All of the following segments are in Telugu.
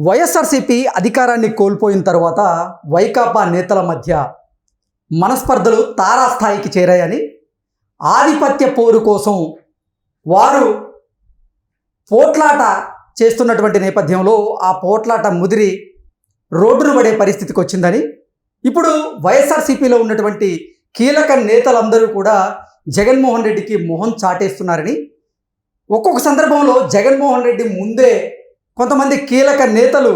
వైఎస్ఆర్సీపీ అధికారాన్ని కోల్పోయిన తర్వాత వైకాపా నేతల మధ్య మనస్పర్ధలు తారాస్థాయికి చేరాయని, ఆధిపత్య పోరు కోసం వారు పోట్లాట చేస్తున్నటువంటి నేపథ్యంలో ఆ పోట్లాట ముదిరి రోడ్డును పడే పరిస్థితికి వచ్చిందని, ఇప్పుడు వైఎస్ఆర్సీపీలో ఉన్నటువంటి కీలక నేతలందరూ కూడా జగన్మోహన్ రెడ్డికి మొహం చాటేస్తున్నారని, ఒక్కొక్క సందర్భంలో జగన్మోహన్ రెడ్డి ముందే కొంతమంది కీలక నేతలు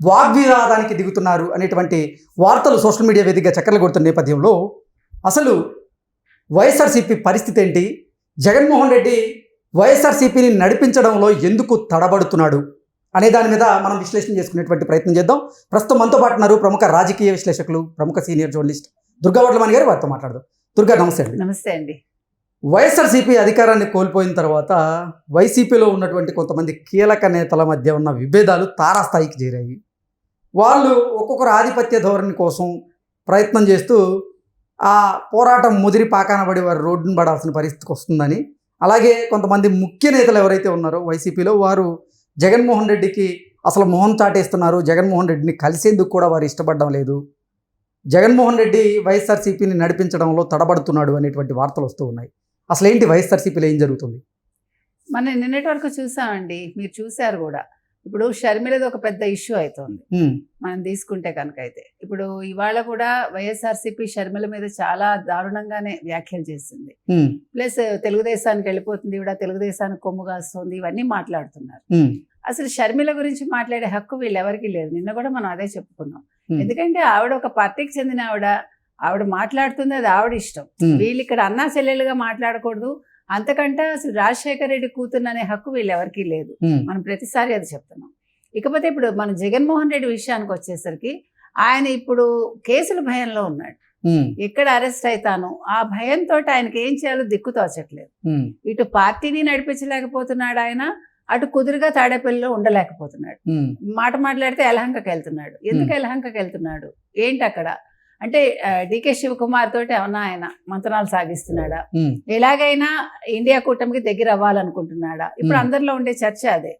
వాగ్వివాదానికి దిగుతున్నారు అనేటువంటి వార్తలు సోషల్ మీడియా వేదికగా చక్కర్లు కొడుతున్న నేపథ్యంలో అసలు వైఎస్ఆర్సీపీ పరిస్థితి ఏంటి, జగన్మోహన్ రెడ్డి వైఎస్ఆర్సీపీని నడిపించడంలో ఎందుకు తడబడుతున్నాడు అనే దాని మీద మనం విశ్లేషణ చేసుకునేటువంటి ప్రయత్నం చేద్దాం. ప్రస్తుతం మనతో పాటు ఉన్నారు ప్రముఖ రాజకీయ విశ్లేషకులు, ప్రముఖ సీనియర్ జర్నలిస్ట్ దుర్గా వడ్లమాని గారు. వారితో మాట్లాడదాం. దుర్గా, నమస్తే అండి. నమస్తే అండి. వైఎస్ఆర్సీపీ అధికారాన్ని కోల్పోయిన తర్వాత వైసీపీలో ఉన్నటువంటి కొంతమంది కీలక నేతల మధ్య ఉన్న విభేదాలు తారాస్థాయికి చేరాయి. వాళ్ళు ఒక్కొక్కరు ఆధిపత్య ధోరణి కోసం ప్రయత్నం చేస్తూ ఆ పోరాటం ముదిరి పాకానబడి వారు రోడ్డును పడాల్సిన పరిస్థితికి వస్తుందని, అలాగే కొంతమంది ముఖ్య నేతలు ఎవరైతే ఉన్నారో వైసీపీలో వారు జగన్మోహన్ రెడ్డికి అసలు మొహం చాటేస్తున్నారు, జగన్మోహన్ రెడ్డిని కలిసేందుకు కూడా వారు ఇష్టపడడం లేదు, జగన్మోహన్ రెడ్డి వైఎస్ఆర్సీపీని నడిపించడంలో తడబడుతున్నాడు అనేటువంటి వార్తలు వస్తూ ఉన్నాయి. అసలు ఏంటి వైఎస్ఆర్సీపీలో ఏం జరుగుతుంది? మనం నిన్నటి వరకు చూసామండి, మీరు చూశారు కూడా. ఇప్పుడు షర్మిలది ఒక పెద్ద ఇష్యూ అవుతుంది మనం తీసుకుంటే కనుక. అయితే ఇప్పుడు ఇవాళ కూడా వైఎస్ఆర్సీపీ షర్మిల మీద చాలా దారుణంగానే వ్యాఖ్యలు చేసింది. ప్లస్ తెలుగుదేశానికి వెళ్ళిపోతుంది, కూడా తెలుగుదేశానికి కొమ్ము కాస్తుంది, ఇవన్నీ మాట్లాడుతున్నారు. అసలు షర్మిల గురించి మాట్లాడే హక్కు వీళ్ళెవరికి లేదు. నిన్న కూడా మనం అదే చెప్పుకున్నాం. ఎందుకంటే ఆవిడ ఒక పార్టీకి చెందిన ఆవిడ మాట్లాడుతుంది, అది ఆవిడ ఇష్టం. వీళ్ళు ఇక్కడ అన్నా చెల్లెలుగా మాట్లాడకూడదు, అంతకంటే అసలు రాజశేఖర రెడ్డి కూతురు అనే హక్కు వీళ్ళెవరికి లేదు. మనం ప్రతిసారి అది చెప్తున్నాం. ఇకపోతే ఇప్పుడు మన జగన్మోహన్ రెడ్డి విషయానికి వచ్చేసరికి ఆయన ఇప్పుడు కేసుల భయంలో ఉన్నాడు. ఎక్కడ అరెస్ట్ అవుతాను ఆ భయంతో ఆయనకి ఏం చేయాలో దిక్కు తోచట్లేదు. ఇటు పార్టీని నడిపించలేకపోతున్నాడు ఆయన, అటు కుదురుగా తాడేపల్లిలో ఉండలేకపోతున్నాడు. మాట మాట్లాడితే యలహంకకి వెళ్తున్నాడు. ఎందుకు యలహంకకి వెళ్తున్నాడు, ఏంటి అక్కడ అంటే డికే శివకుమార్ తోటి ఏమన్నా ఆయన మంత్రాలు సాగిస్తున్నాడా, ఎలాగైనా ఇండియా కూటమికి దగ్గర అవ్వాలనుకుంటున్నాడా? ఇప్పుడు అందరిలో ఉండే చర్చ అదే.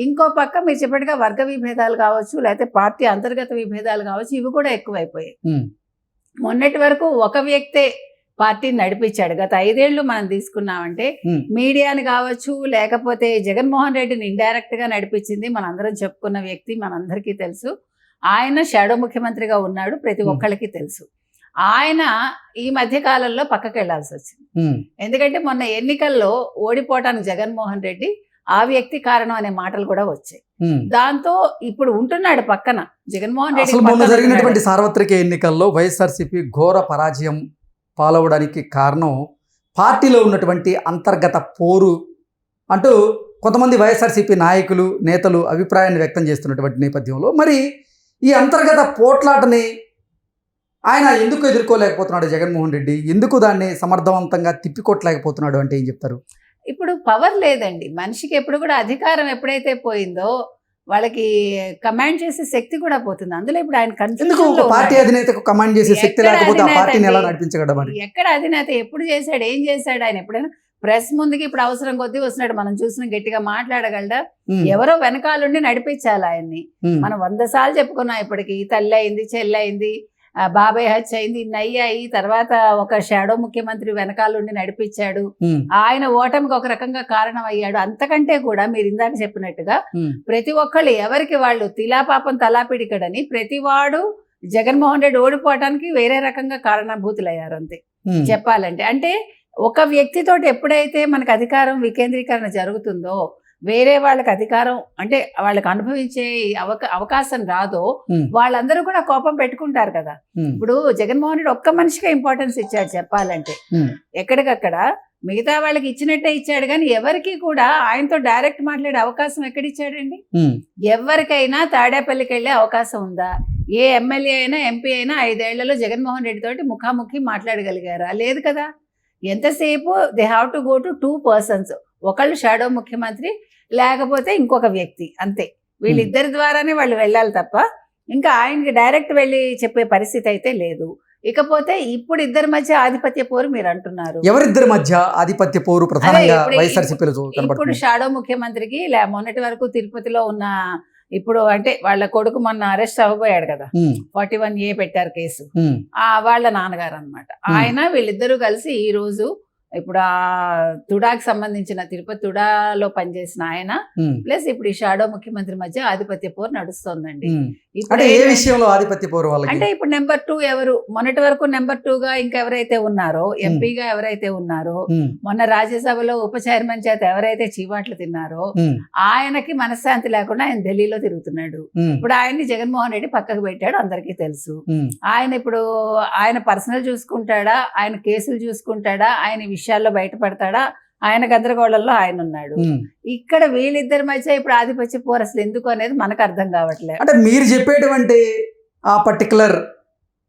ఇంకో పక్క మీరు చెప్పట్టుగా వర్గ విభేదాలు కావచ్చు, లేకపోతే పార్టీ అంతర్గత విభేదాలు కావచ్చు, ఇవి కూడా ఎక్కువైపోయాయి. మొన్నటి వరకు ఒక వ్యక్తే పార్టీని నడిపించాడు. గత 5 ఏళ్ళు మనం తీసుకున్నామంటే మీడియాని కావచ్చు, లేకపోతే జగన్మోహన్ రెడ్డిని ఇండైరెక్ట్ గా నడిపించింది మనందరం చెప్పుకున్న వ్యక్తి మనందరికీ తెలుసు. ఆయన షాడో ముఖ్యమంత్రిగా ఉన్నాడు, ప్రతి ఒక్కళ్ళకి తెలుసు. ఆయన ఈ మధ్య కాలంలో పక్కకి వెళ్లాల్సి వచ్చింది. ఎందుకంటే మొన్న ఎన్నికల్లో ఓడిపోవటానికి జగన్మోహన్ రెడ్డి ఆ వ్యక్తి కారణం అనే మాటలు కూడా వచ్చాయి. దాంతో ఇప్పుడు ఉంటున్నాడు పక్కన జగన్మోహన్ రెడ్డి. మొన్న జరిగినటువంటి సార్వత్రిక ఎన్నికల్లో వైఎస్ఆర్సీపీ ఘోర పరాజయం పాలవడానికి కారణం పార్టీలో ఉన్నటువంటి అంతర్గత పోరు అంటూ కొంతమంది వైఎస్ఆర్సీపీ నాయకులు, నేతలు అభిప్రాయాన్ని వ్యక్తం చేస్తున్నటువంటి నేపథ్యంలో మరి ఈ అంతర్గత పోట్లాటని ఆయన ఎందుకు ఎదుర్కోలేకపోతున్నాడు జగన్మోహన్ రెడ్డి? ఎందుకు దాన్ని సమర్థవంతంగా తిప్పికొట్టలేకపోతున్నాడు అంటే ఏం చెప్తారు? ఇప్పుడు పవర్ లేదండి మనిషికి. ఎప్పుడు కూడా అధికారం ఎప్పుడైతే పోయిందో వాళ్ళకి కమాండ్ చేసే శక్తి కూడా పోతుంది. అందులో ఇప్పుడు ఆయన పార్టీ అధినేతకు కమాండ్ చేసే శక్తి లేకపోతే ఆ పార్టీని ఎలా నడిపించగలడు? ఎక్కడ అధినేత ఎప్పుడు చేశాడు, ఏం చేశాడు? ఆయన ఎప్పుడైనా ప్రెస్ ముందుకి ఇప్పుడు అవసరం కొద్దీ వస్తున్నాడు, మనం చూసిన గట్టిగా మాట్లాడగలడా? ఎవరో వెనకాలండి నడిపించాలి ఆయన్ని. మనం 100 సార్లు చెప్పుకున్నాం ఇప్పటికి. తల్లి అయింది, చెల్లి అయింది, బాబాయ్ హత్య అయింది, ఇన్ని అయ్యాయి. తర్వాత ఒక షాడో ముఖ్యమంత్రి వెనకాలండి నడిపించాడు. ఆయన ఓటమికి ఒక రకంగా కారణం అయ్యాడు. అంతకంటే కూడా మీరు ఇందాక చెప్పినట్టుగా ప్రతి ఒక్కళ్ళు ఎవరికి వాళ్ళు తిలాపాపం తలాపిడికడని ప్రతివాడు జగన్మోహన్ రెడ్డి ఓడిపోవటానికి వేరే రకంగా కారణభూతులయ్యారు అంతే చెప్పాలంటే. అంటే ఒక వ్యక్తితోటి ఎప్పుడైతే మనకు అధికారం వికేంద్రీకరణ జరుగుతుందో, వేరే వాళ్ళకి అధికారం అంటే వాళ్ళకి అనుభవించే అవకాశం రాదో, వాళ్ళందరూ కూడా కోపం పెట్టుకుంటారు కదా. ఇప్పుడు జగన్మోహన్ రెడ్డి ఒక్క మనిషికే ఇంపార్టెన్స్ ఇచ్చాడు చెప్పాలంటే. ఎక్కడికక్కడ మిగతా వాళ్ళకి ఇచ్చినట్టే ఇచ్చాడు, కానీ ఎవరికి కూడా ఆయనతో డైరెక్ట్ మాట్లాడే అవకాశం ఎక్కడిచ్చాడండి? ఎవరికైనా తాడేపల్లికి వెళ్ళే అవకాశం ఉందా? ఏ ఎమ్మెల్యే అయినా ఎంపీ అయినా 5 ఏళ్లలో జగన్మోహన్ రెడ్డి తోటి ముఖాముఖి మాట్లాడగలిగారా? లేదు కదా. ఎంతసేపు they have to go to 2 persons, ఒకళ్ళు షాడో ముఖ్యమంత్రి, లేకపోతే ఇంకొక వ్యక్తి, అంతే. వీళ్ళిద్దరి ద్వారానే వాళ్ళు వెళ్ళాలి తప్ప ఇంకా ఆయనకి డైరెక్ట్ వెళ్ళి చెప్పే పరిస్థితి అయితే లేదు. ఇకపోతే ఇప్పుడు ఇద్దరి మధ్య ఆధిపత్య పోరు మీరు అంటున్నారు. ఎవరిద్దరి మధ్య ఆధిపత్య పోరు ప్రధానంగా వైఎస్ఆర్సీపీలో కనబడుతుంది. ఇప్పుడు షాడో ముఖ్యమంత్రికి మొన్నటి వరకు తిరుపతిలో ఉన్న ఇప్పుడు అంటే వాళ్ళ కొడుకు మొన్న అరెస్ట్ అవ్వబోయాడు కదా, 41A పెట్టారు కేసు. వాళ్ళ నాన్నగారు అన్నమాట. ఆయన వీళ్ళిద్దరూ కలిసి ఈ రోజు ఇప్పుడు ఆ తుడాకి సంబంధించిన తిరుపతి తుడాలో పనిచేసిన ఆయన ప్లస్ ఇప్పుడు ఈ షాడో ముఖ్యమంత్రి మధ్య ఆధిపత్య పోరు నడుస్తోందండి. అంటే ఏ విషయంలో ఆధిపత్య పోరు వాళ్ళకి? అంటే ఇప్పుడు నెంబర్ 2 ఎవరు, మొన్నటి వరకు నెంబర్ 2 గా ఇంకా ఎవరైతే ఉన్నారో, ఎంపీగా ఎవరైతే ఉన్నారో, మొన్న రాజ్యసభలో ఉప చైర్మన్ చేత ఎవరైతే చీవాట్లు తిన్నారో ఆయనకి మనశ్శాంతి లేకుండా ఆయన ఢిల్లీలో తిరుగుతున్నాడు. ఇప్పుడు ఆయన్ని జగన్మోహన్ రెడ్డి పక్కకు పెట్టాడు, అందరికీ తెలుసు. ఆయన ఇప్పుడు ఆయన పర్సనల్ చూసుకుంటాడా, ఆయన కేసులు చూసుకుంటాడా, ఆయన విషయాల్లో బయటపడతాడా, ఆయన గందరగోళంలో ఆయన ఉన్నాడు. ఇక్కడ వీళ్ళిద్దరి మధ్య ఇప్పుడు ఆధిపత్య పోరు అసలు ఎందుకు అనేది మనకు అర్థం కావట్లేదు. అంటే మీరు చెప్పేటువంటి ఆ పర్టికులర్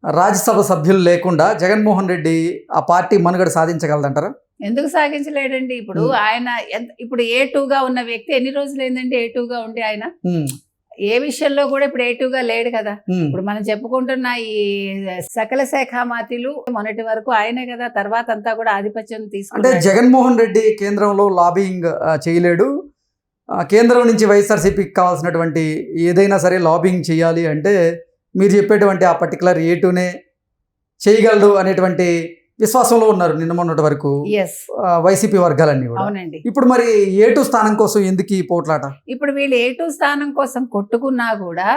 రాజ్యసభ సభ్యులు లేకుండా జగన్మోహన్ రెడ్డి ఆ పార్టీ మనుగడ సాధించగలదంటారా? ఎందుకు సాగించలేడండి? ఇప్పుడు ఆయన ఇప్పుడు A2గా ఉన్న వ్యక్తి ఎన్ని రోజులు ఏంటంటే A2గా ఉండి ఆయన ఏ విషయంలో కూడా ఇప్పుడు A2గా లేడు కదా. ఇప్పుడు మనం చెప్పుకుంటున్న ఈ సకల శాఖ మాతిలు మొన్నటి వరకు ఆయనే కదా, తర్వాత అంతా కూడా ఆధిపత్యం అంటే తీసుకుంటే జగన్మోహన్ రెడ్డి కేంద్రంలో లాబింగ్ చేయలేడు. కేంద్రం నుంచి వైఎస్ఆర్సీపీకి కావాల్సినటువంటి ఏదైనా సరే లాబింగ్ చేయాలి అంటే మీరు చెప్పేటువంటి ఆ పర్టికులర్ A2నే చేయగలడు అనేటువంటి విశ్వాసంలో ఉన్నారు నిన్న మొన్నటి వరకు వైసీపీ వర్గాలన్నీ కూడా. అవునండి. ఇప్పుడు మరి A2 స్థానం కోసం ఎందుకు ఈ పోట్లాట? ఇప్పుడు వీళ్ళు A2 స్థానం కోసం కొట్టుకున్నా కూడా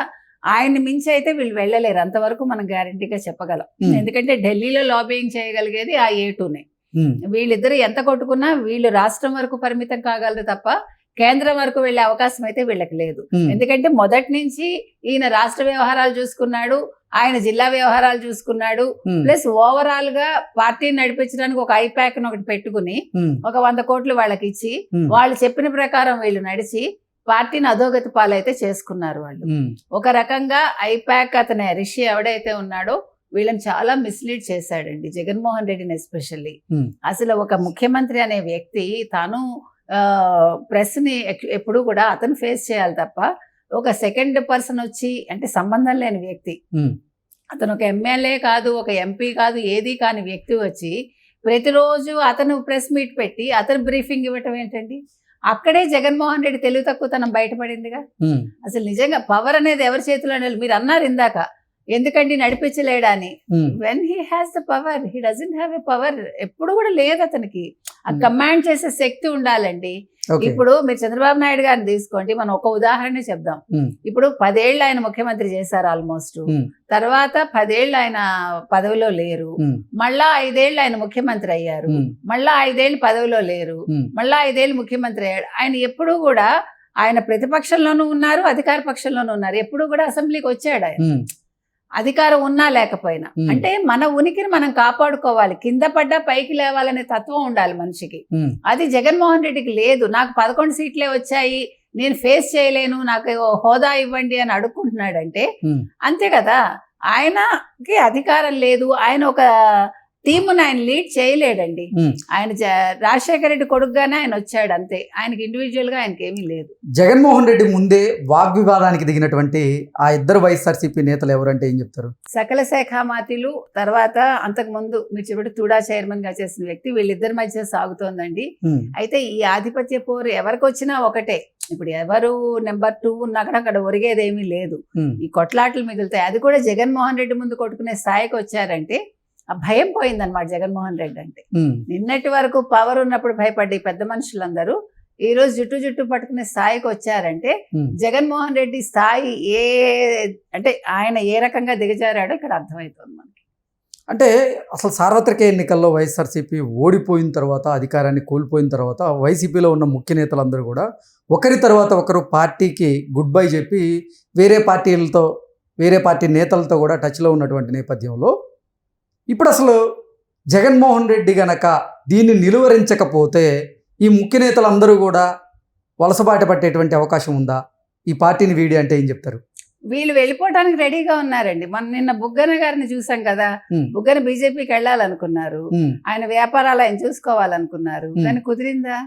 ఆయన్ని మించి అయితే వీళ్ళు వెళ్ళలేరు, అంతవరకు మనం గ్యారంటీగా చెప్పగలం. ఎందుకంటే ఢిల్లీలో లాబింగ్ చేయగలిగేది ఆ A2నే. వీళ్ళిద్దరు ఎంత కొట్టుకున్నా వీళ్ళు రాష్ట్రం వరకు పరిమితం కాగలరు తప్ప కేంద్రం వరకు వెళ్లే అవకాశం అయితే వీళ్ళకి లేదు. ఎందుకంటే మొదటి నుంచి ఈయన రాష్ట్ర వ్యవహారాలు చూసుకున్నాడు, ఆయన జిల్లా వ్యవహారాలు చూసుకున్నాడు, ప్లస్ ఓవరాల్ గా పార్టీని నడిపించడానికి ఒక ఐపాక్ ఒకటి పెట్టుకుని ఒక 100 కోట్లు వాళ్ళకి ఇచ్చి వాళ్ళు చెప్పిన ప్రకారం వీళ్ళు నడిచి పార్టీని అధోగతి పాలైతే చేసుకున్నారు వాళ్ళు. ఒక రకంగా ఐపాక్ అతని రిషి ఎవడైతే ఉన్నాడో వీళ్ళని చాలా మిస్లీడ్ చేశాడండి, జగన్మోహన్ రెడ్డిని ఎస్పెషల్లీ. అసలు ఒక ముఖ్యమంత్రి అనే వ్యక్తి తాను ప్రెస్ ని ఎప్పుడు కూడా అతను ఫేస్ చేయాలి తప్ప ఒక సెకండ్ పర్సన్ వచ్చి, అంటే సంబంధం లేని వ్యక్తి, అతను ఒక ఎమ్మెల్యే కాదు, ఒక ఎంపీ కాదు, ఏది కాని వ్యక్తి వచ్చి ప్రతిరోజు అతను ప్రెస్ మీట్ పెట్టి అతను బ్రీఫింగ్ ఇవ్వటం ఏంటండి? అక్కడే జగన్మోహన్ రెడ్డి తెలివి తక్కువతనం బయటపడిందిగా. అసలు నిజంగా పవర్ అనేది ఎవరి చేతిలో? మీరు అన్నారు ఇందాక ఎందుకండి నడిపించలేడని. When he has the power, he doesn't have a power. ఎప్పుడు కూడా లేదు అతనికి. ఆ కమాండ్ చేసే శక్తి ఉండాలండి. ఇప్పుడు మీరు చంద్రబాబు నాయుడు గారిని తీసుకోండి, మనం ఒక ఉదాహరణ చెప్దాం. ఇప్పుడు 10 ఏళ్ళు ఆయన ముఖ్యమంత్రి చేశారు ఆల్మోస్ట్, తర్వాత 10 ఏళ్ళు ఆయన పదవిలో లేరు, మళ్ళా 5 ఏళ్ళు ఆయన ముఖ్యమంత్రి అయ్యారు, మళ్ళా 5 ఏళ్ళు పదవిలో లేరు, మళ్ళా 5 ఏళ్ళు ముఖ్యమంత్రి అయ్యాడు. ఆయన ఎప్పుడు కూడా ఆయన ప్రతిపక్షంలోనూ ఉన్నారు, అధికార పక్షంలోనూ ఉన్నారు. ఎప్పుడు కూడా అసెంబ్లీకి వచ్చాడు ఆయన, అధికారం ఉన్నా లేకపోయినా. అంటే మన ఉనికిని మనం కాపాడుకోవాలి, కింద పడ్డా పైకి లేవాలనే తత్వం ఉండాలి మనిషికి. అది జగన్మోహన్ రెడ్డికి లేదు. నాకు 11 సీట్లే వచ్చాయి, నేను ఫేస్ చేయలేను, నాకు హోదా ఇవ్వండి అని అడుక్కుంటున్నాడంటే అంతే కదా. ఆయనకి అధికారం లేదు, ఆయన ఒక టీమును ఆయన లీడ్ చేయలేడండి. ఆయన రాజశేఖర రెడ్డి కొడుకుగానే ఆయన వచ్చాడు అంతే, ఆయనకి ఇండివిజువల్ గా ఆయనకి ఏమీ లేదు. జగన్మోహన్ రెడ్డి ముందే వాగ్వివాదానికి దిగినటువంటి ఆ ఇద్దరు వైఎస్ఆర్సీపీ నేతలు ఎవరంటే ఏం చెప్తారు? సకల శాఖ మాతిలు, తర్వాత అంతకు ముందు మీరు చెప్పి తుడా చైర్మన్ గా చేసిన వ్యక్తి, వీళ్ళిద్దరి మధ్య సాగుతోందండి. అయితే ఈ ఆధిపత్య పోరు ఎవరికి వచ్చినా ఒకటే. ఇప్పుడు ఎవరు నెంబర్ 2 ఉన్నా కూడా అక్కడ ఒరిగేదేమీ లేదు, ఈ కొట్లాటలు మిగులుతాయి. అది కూడా జగన్మోహన్ రెడ్డి ముందు కొట్టుకునే స్థాయికి వచ్చారంటే ఆ భయం పోయిందనమాట జగన్మోహన్ రెడ్డి అంటే. నిన్నటి వరకు పవర్ ఉన్నప్పుడు భయపడ్డ ఈ పెద్ద మనుషులందరూ ఈ రోజు జుట్టు పట్టుకునే స్థాయికి వచ్చారంటే జగన్మోహన్ రెడ్డి స్థాయి అంటే ఆయన ఏ రకంగా దిగజారాడో ఇక్కడ అర్థమవుతుంది మనకి. అంటే అసలు సార్వత్రిక ఎన్నికల్లో వైఎస్ఆర్సీపీ ఓడిపోయిన తర్వాత, అధికారాన్ని కోల్పోయిన తర్వాత వైసీపీలో ఉన్న ముఖ్య నేతలందరూ కూడా ఒకరి తర్వాత ఒకరు పార్టీకి గుడ్ బై చెప్పి వేరే పార్టీ నేతలతో కూడా టచ్లో ఉన్నటువంటి నేపథ్యంలో ఇప్పుడు అసలు జగన్మోహన్ రెడ్డి గనక దీన్ని నిలువరించకపోతే ఈ ముఖ్య నేతలందరూ కూడా వలసబాట పట్టేటువంటి అవకాశం ఉందా? ఈ పార్టీని వీడి అంటే ఏం చెప్తారు? వీళ్ళు వెళ్ళిపోవడానికి రెడీగా ఉన్నారండి. మనం నిన్న బుగ్గన గారిని చూసాం కదా, బుగ్గన బీజేపీకి వెళ్ళాలనుకున్నారు, ఆయన వ్యాపారాలు ఆయన చూసుకోవాలనుకున్నారు, కానీ కుదిరిందా?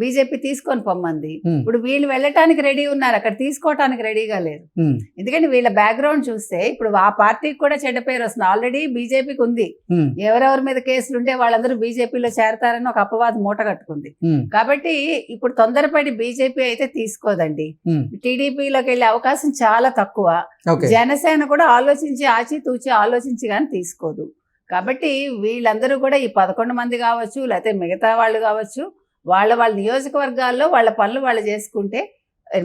బీజేపీ తీసుకొని పొమ్మంది. ఉమ్, ఇప్పుడు వీళ్ళు వెళ్ళటానికి రెడీ ఉన్నారు, అక్కడ తీసుకోవటానికి రెడీగా లేరు. ఉమ్, ఎందుకంటే వీళ్ళ బ్యాక్గ్రౌండ్ చూస్తే ఇప్పుడు ఆ పార్టీకి కూడా చెడ్డ పేరు వస్తుంది. ఆల్రెడీ బీజేపీకి ఉంది, ఉమ్, ఎవరెవరి మీద కేసులు ఉంటే వాళ్ళందరూ బీజేపీలో చేరతారని ఒక అపవాదం మూట కట్టుకుంది. ఉమ్, కాబట్టి ఇప్పుడు తొందరపడి బీజేపీ అయితే తీసుకోదండి. ఉమ్, టీడీపీలోకి వెళ్ళే అవకాశం చాలా తక్కువ. ఓకే. జనసేన కూడా ఆలోచించి ఆచితూచి ఆలోచించి కానీ తీసుకోదు. కాబట్టి వీళ్ళందరూ కూడా ఈ 11 మంది కావచ్చు, లేకపోతే మిగతా వాళ్ళు కావచ్చు, వాళ్ళ నియోజకవర్గాల్లో వాళ్ళ పనులు వాళ్ళు చేసుకుంటే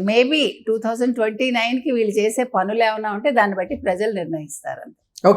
మేబీ 2029కి వీళ్ళు చేసే పనులు ఏమైనా ఉంటే దాన్ని బట్టి ప్రజలు నిర్ణయిస్తారు.